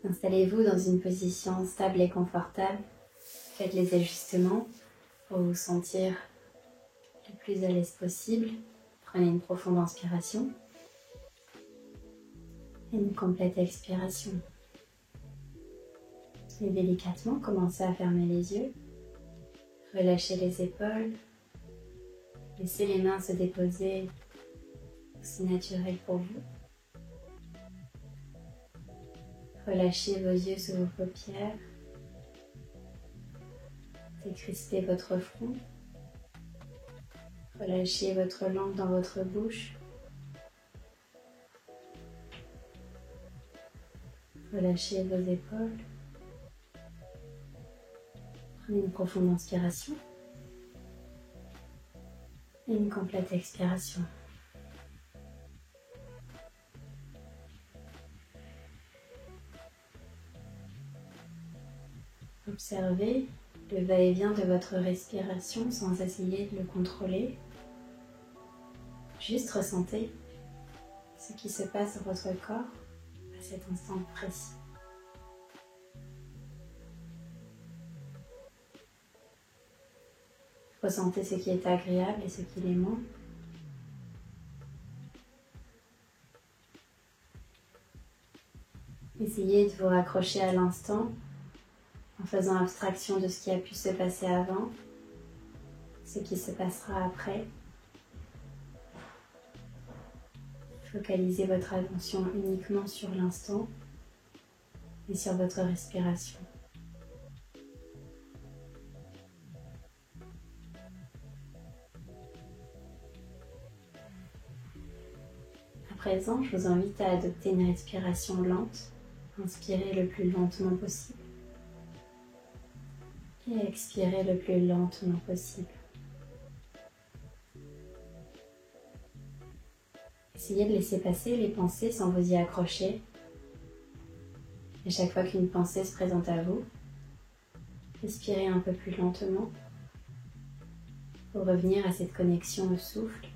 Installez-vous dans une position stable et confortable. Faites les ajustements pour vous sentir le plus à l'aise possible. Prenez une profonde inspiration et une complète expiration. Et délicatement, commencez à fermer les yeux. Relâchez les épaules. Laissez les mains se déposer aussi naturel pour vous. Relâchez vos yeux sous vos paupières. Décrispez votre front. Relâchez votre langue dans votre bouche. Relâchez vos épaules. Prenez une profonde inspiration et une complète expiration. Observez le va-et-vient de votre respiration sans essayer de le contrôler. Juste ressentez ce qui se passe dans votre corps à cet instant précis. Ressentez ce qui est agréable et ce qui l'est moins. Essayez de vous raccrocher à l'instant en faisant abstraction de ce qui a pu se passer avant, ce qui se passera après. Focalisez votre attention uniquement sur l'instant et sur votre respiration. À présent, je vous invite à adopter une respiration lente. Inspirez le plus lentement possible et expirez le plus lentement possible. Essayez de laisser passer les pensées sans vous y accrocher. Et chaque fois qu'une pensée se présente à vous, respirez un peu plus lentement pour revenir à cette connexion au souffle.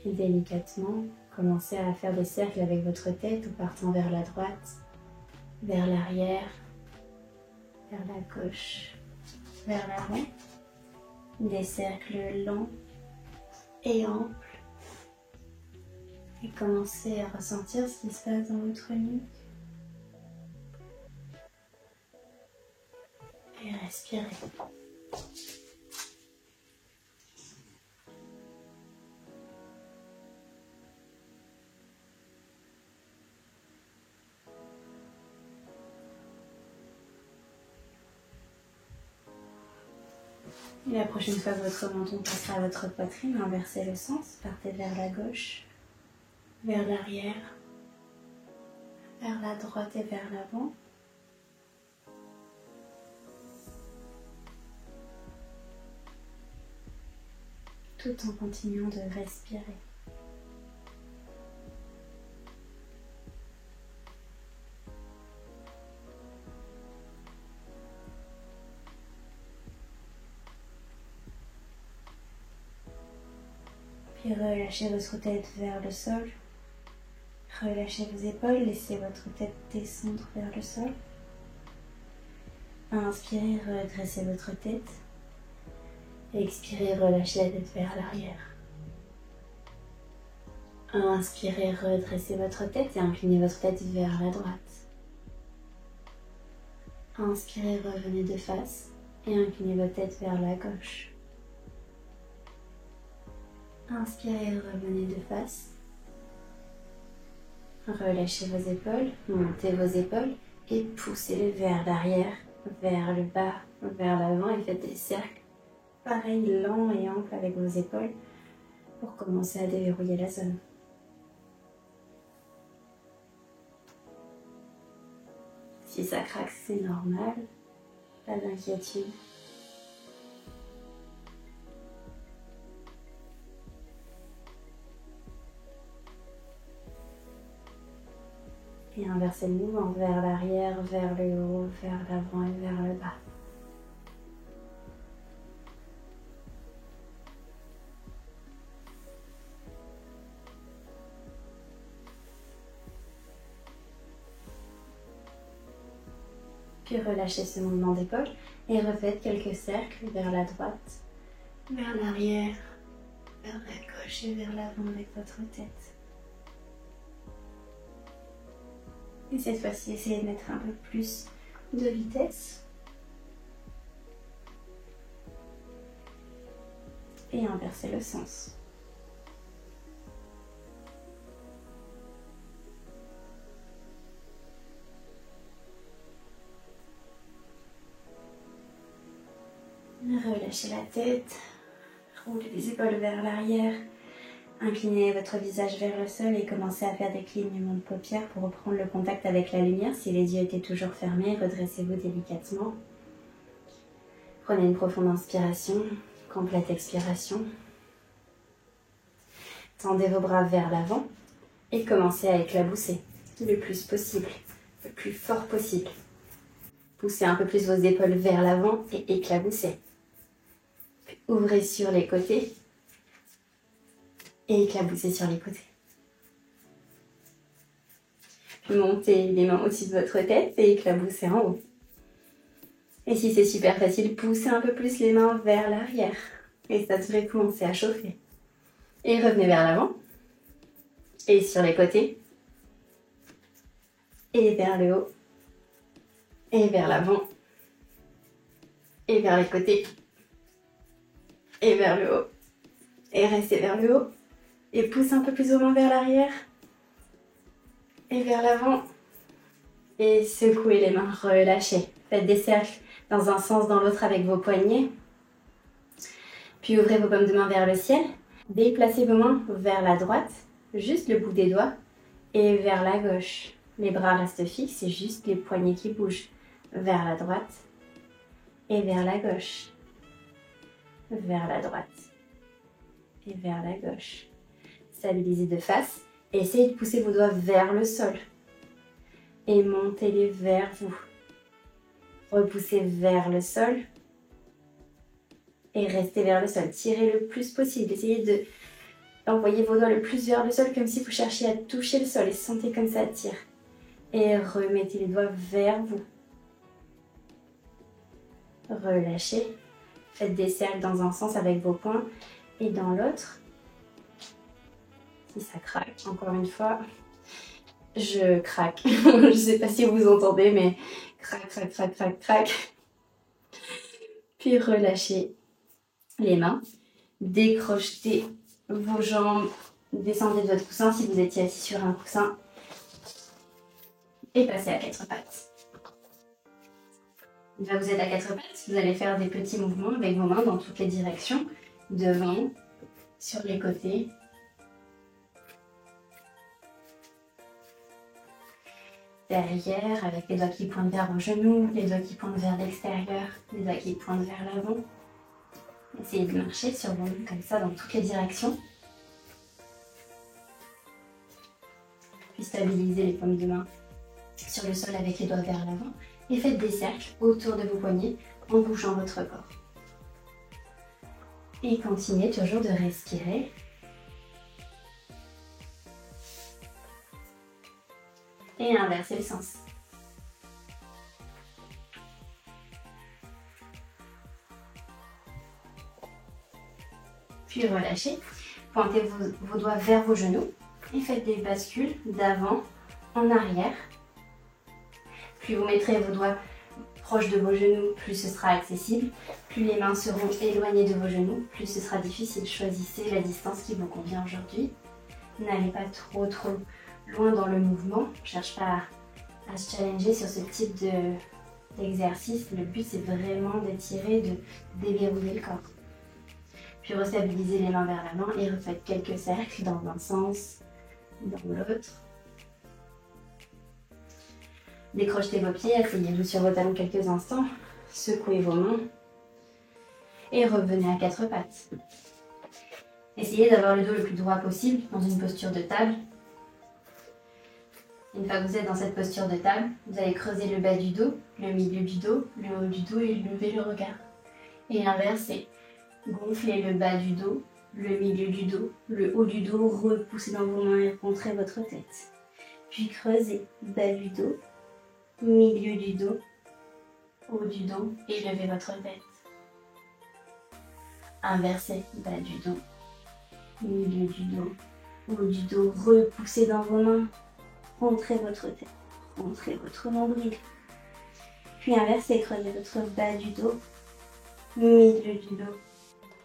Et délicatement, commencez à faire des cercles avec votre tête en partant vers la droite, vers l'arrière, vers la gauche, vers l'avant. Des cercles longs et amples. Et commencez à ressentir ce qui se passe dans votre nuque. Et respirez. Et la prochaine fois que votre menton passera à votre poitrine, inversez le sens, partez vers la gauche, vers l'arrière, vers la droite et vers l'avant. Tout en continuant de respirer. Puis relâchez votre tête vers le sol. Relâchez vos épaules, laissez votre tête descendre vers le sol. Inspirez, redressez votre tête. Expirez, relâchez la tête vers l'arrière. Inspirez, redressez votre tête et inclinez votre tête vers la droite. Inspirez, revenez de face et inclinez votre tête vers la gauche. Inspirez, revenez de face. Relâchez vos épaules, montez vos épaules et poussez-les vers l'arrière, vers le bas, vers l'avant et faites des cercles. Pareil, lents et amples avec vos épaules pour commencer à déverrouiller la zone. Si ça craque, c'est normal, pas d'inquiétude. Et inversez le mouvement vers l'arrière, vers le haut, vers l'avant et vers le bas. Puis relâchez ce mouvement d'épaule et refaites quelques cercles vers la droite, vers l'arrière, vers la gauche et vers l'avant avec votre tête. Et cette fois-ci, essayez de mettre un peu plus de vitesse. Et inversez le sens. Relâchez la tête, roulez les épaules vers l'arrière, inclinez votre visage vers le sol et commencez à faire des clignements de paupières pour reprendre le contact avec la lumière. Si les yeux étaient toujours fermés, redressez-vous délicatement. Prenez une profonde inspiration, complète expiration. Tendez vos bras vers l'avant et commencez à éclabousser le plus possible, le plus fort possible. Poussez un peu plus vos épaules vers l'avant et éclaboussez. Ouvrez sur les côtés et éclaboussez sur les côtés. Puis montez les mains au-dessus de votre tête et éclaboussez en haut. Et si c'est super facile, poussez un peu plus les mains vers l'arrière. Et ça devrait commencer à chauffer. Et revenez vers l'avant. Et sur les côtés. Et vers le haut. Et vers l'avant. Et vers les côtés. Et vers le haut. Et restez vers le haut. Et poussez un peu plus vos mains vers l'arrière. Et vers l'avant. Et secouez les mains, relâchez. Faites des cercles dans un sens, dans l'autre avec vos poignets. Puis ouvrez vos paumes de main vers le ciel. Déplacez vos mains vers la droite, juste le bout des doigts, et vers la gauche. Les bras restent fixes, c'est juste les poignets qui bougent. Vers la droite et vers la gauche. Vers la droite et vers la gauche. Stabilisez de face. Essayez de pousser vos doigts vers le sol. Et montez-les vers vous. Repoussez vers le sol. Et restez vers le sol. Tirez le plus possible. Essayez d'envoyer vos doigts le plus vers le sol, comme si vous cherchiez à toucher le sol. Et sentez comme ça tire. Et remettez les doigts vers vous. Relâchez. Faites des cercles dans un sens avec vos poings et dans l'autre. Si ça craque, encore une fois, je craque. Je ne sais pas si vous entendez, mais crac, crac, crac, crac, crac. Puis relâchez les mains. Décrochetez vos jambes. Descendez de votre coussin si vous étiez assis sur un coussin. Et passez à quatre pattes. Une fois que vous êtes à quatre pattes, vous allez faire des petits mouvements avec vos mains dans toutes les directions. Devant, sur les côtés. Derrière, avec les doigts qui pointent vers vos genoux, les doigts qui pointent vers l'extérieur, les doigts qui pointent vers l'avant. Essayez de marcher sur vos mains comme ça dans toutes les directions. Puis stabilisez les paumes de main sur le sol avec les doigts vers l'avant. Et faites des cercles autour de vos poignets en bougeant votre corps. Et continuez toujours de respirer. Et inversez le sens. Puis relâchez. Pointez vos doigts vers vos genoux et faites des bascules d'avant en arrière. Plus vous mettrez vos doigts proches de vos genoux, plus ce sera accessible. Plus les mains seront éloignées de vos genoux, plus ce sera difficile. Choisissez la distance qui vous convient aujourd'hui. N'allez pas trop loin dans le mouvement. Ne cherche pas à se challenger sur ce type d'exercice. Le but, c'est vraiment d'étirer, de déverrouiller le corps. Puis restabilisez les mains vers l'avant et refaites quelques cercles dans un sens, dans l'autre. Décrochez vos pieds, asseyez-vous sur vos talons quelques instants, secouez vos mains et revenez à quatre pattes. Essayez d'avoir le dos le plus droit possible dans une posture de table. Une fois que vous êtes dans cette posture de table, vous allez creuser le bas du dos, le milieu du dos, le haut du dos et lever le regard. Et inversez, gonflez le bas du dos, le milieu du dos, le haut du dos, repoussez dans vos mains et rentrez votre tête. Puis creusez, bas du dos, milieu du dos, haut du dos et levez votre tête. Inversez, bas du dos, milieu du dos, haut du dos, repoussez dans vos mains, rentrez votre tête, rentrez votre nombril. Puis inversez, creusez votre bas du dos, milieu du dos,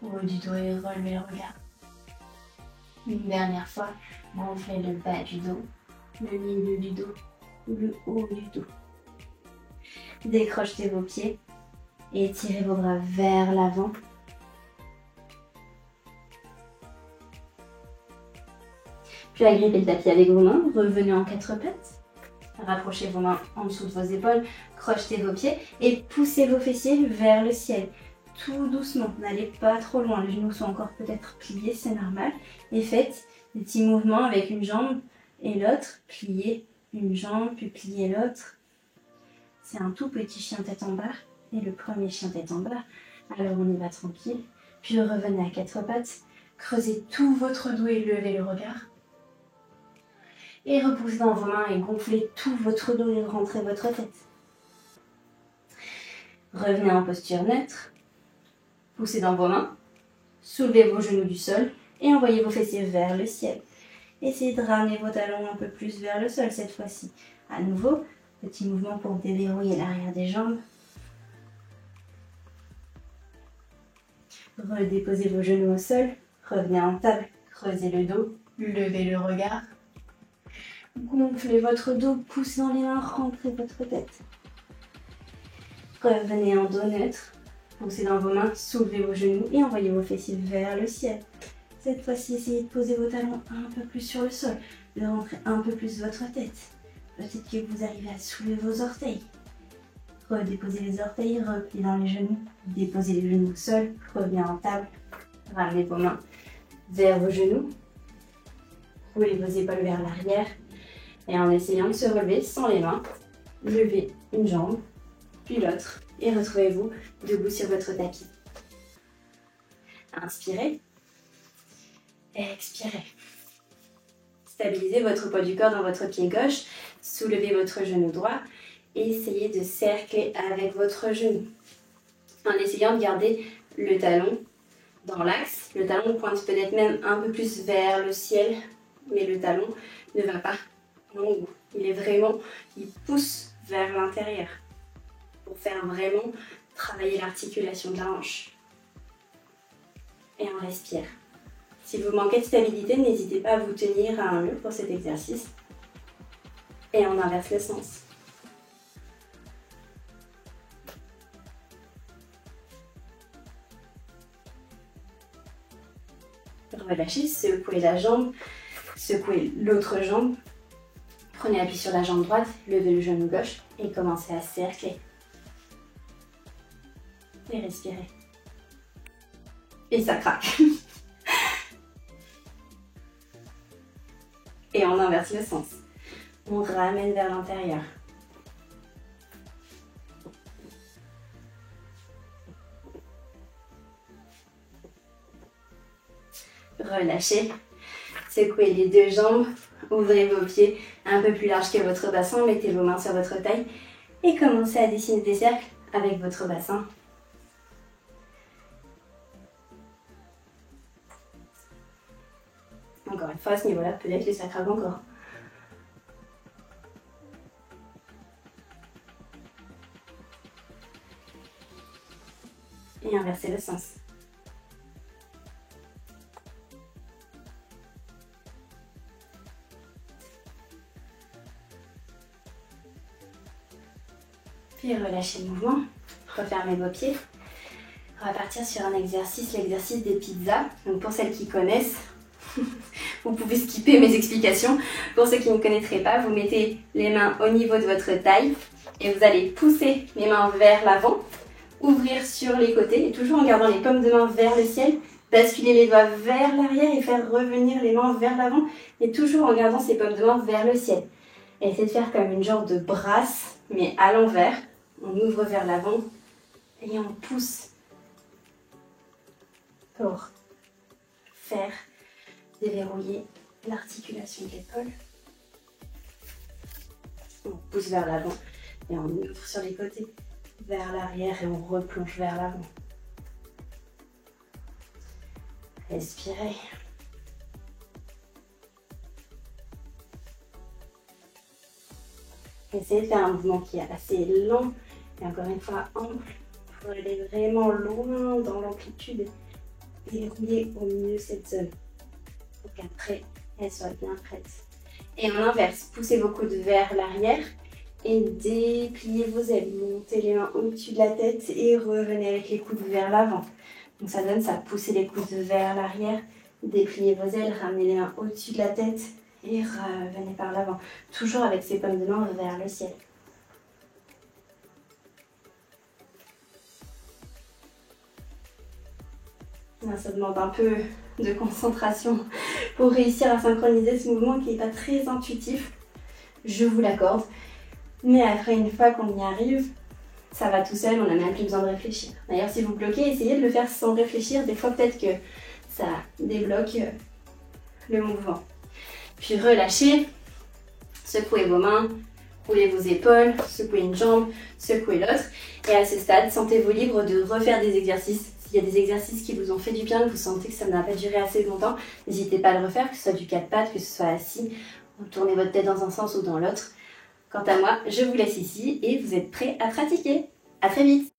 haut du dos et relevez le regard. Une dernière fois, gonflez le bas du dos, le milieu du dos, le haut du dos. Décrochez vos pieds et tirez vos bras vers l'avant. Puis agrippez le tapis avec vos mains, revenez en quatre pattes. Rapprochez vos mains en dessous de vos épaules, crochetez vos pieds et poussez vos fessiers vers le ciel. Tout doucement, n'allez pas trop loin, les genoux sont encore peut-être pliés, c'est normal. Et faites des petits mouvements avec une jambe et l'autre, pliez une jambe, puis pliez l'autre. C'est un tout petit chien tête en bas et le premier chien tête en bas. Alors on y va tranquille, puis revenez à quatre pattes, creusez tout votre dos et levez le regard. Et repoussez dans vos mains et gonflez tout votre dos et rentrez votre tête. Revenez en posture neutre. Poussez dans vos mains. Soulevez vos genoux du sol et envoyez vos fessiers vers le ciel. Essayez de ramener vos talons un peu plus vers le sol cette fois-ci. À nouveau, petit mouvement pour déverrouiller l'arrière des jambes. Redéposez vos genoux au sol. Revenez en table. Creusez le dos. Levez le regard. Gonflez votre dos, poussez dans les mains, rentrez votre tête. Revenez en dos neutre, poussez dans vos mains, soulevez vos genoux et envoyez vos fessiers vers le ciel. Cette fois-ci, essayez de poser vos talons un peu plus sur le sol, de rentrer un peu plus votre tête. Peut-être que vous arrivez à soulever vos orteils. Redéposez les orteils, repliez dans les genoux, déposez les genoux au sol, revenez en table, ramenez vos mains vers vos genoux, roulez vos épaules vers l'arrière. Et en essayant de se relever sans les mains, levez une jambe, puis l'autre, et retrouvez-vous debout sur votre tapis. Inspirez, expirez. Stabilisez votre poids du corps dans votre pied gauche, soulevez votre genou droit, et essayez de cercler avec votre genou. En essayant de garder le talon dans l'axe, le talon pointe peut-être même un peu plus vers le ciel, mais le talon ne va pas. Il pousse vers l'intérieur pour faire vraiment travailler l'articulation de la hanche. Et on respire. Si vous manquez de stabilité, n'hésitez pas à vous tenir à un mur pour cet exercice. Et on inverse le sens. Relâchez, secouez la jambe, secouez l'autre jambe. Prenez appui sur la jambe droite, levez le genou gauche et commencez à cercler. Et respirez. Et ça craque. Et on inverse le sens. On ramène vers l'intérieur. Relâchez. Secouez les deux jambes. Ouvrez vos pieds un peu plus larges que votre bassin, mettez vos mains sur votre taille et commencez à dessiner des cercles avec votre bassin. Encore une fois, à ce niveau-là, peut-être que ça craque encore. Et inversez le sens. Puis relâchez le mouvement, refermez vos pieds. On va partir sur un exercice, l'exercice des pizzas. Donc pour celles qui connaissent, vous pouvez skipper mes explications. Pour ceux qui ne connaîtraient pas, vous mettez les mains au niveau de votre taille et vous allez pousser les mains vers l'avant, ouvrir sur les côtés et toujours en gardant les paumes de main vers le ciel, basculer les doigts vers l'arrière et faire revenir les mains vers l'avant et toujours en gardant ces paumes de main vers le ciel. Et essayez de faire comme une genre de brasse, mais à l'envers. On ouvre vers l'avant et on pousse pour faire déverrouiller l'articulation de l'épaule. On pousse vers l'avant et on ouvre sur les côtés. vers l'arrière et on replonge vers l'avant. Respirez. Essayez de faire un mouvement qui est assez lent et encore une fois ample pour aller vraiment loin dans l'amplitude et rouler au mieux cette zone pour qu'après elle soit bien prête. Et en inverse, poussez vos coudes vers l'arrière et dépliez vos ailes. Montez les mains au-dessus de la tête et revenez avec les coudes vers l'avant. Donc ça donne ça, poussez les coudes vers l'arrière, dépliez vos ailes, ramenez les mains au-dessus de la tête et revenez par l'avant. Toujours avec ces paumes de main vers le ciel. Ça demande un peu de concentration pour réussir à synchroniser ce mouvement qui n'est pas très intuitif. Je vous l'accorde. Mais après, une fois qu'on y arrive, ça va tout seul, on n'a même plus besoin de réfléchir. D'ailleurs, si vous bloquez, essayez de le faire sans réfléchir. Des fois, peut-être que ça débloque le mouvement. Puis relâchez, secouez vos mains, roulez vos épaules, secouez une jambe, secouez l'autre. Et à ce stade, sentez-vous libre de refaire des exercices. S'il y a des exercices qui vous ont fait du bien, que vous sentez que ça n'a pas duré assez longtemps, n'hésitez pas à le refaire, que ce soit du 4 pattes, que ce soit assis, ou tournez votre tête dans un sens ou dans l'autre. Quant à moi, je vous laisse ici et vous êtes prêts à pratiquer. À très vite!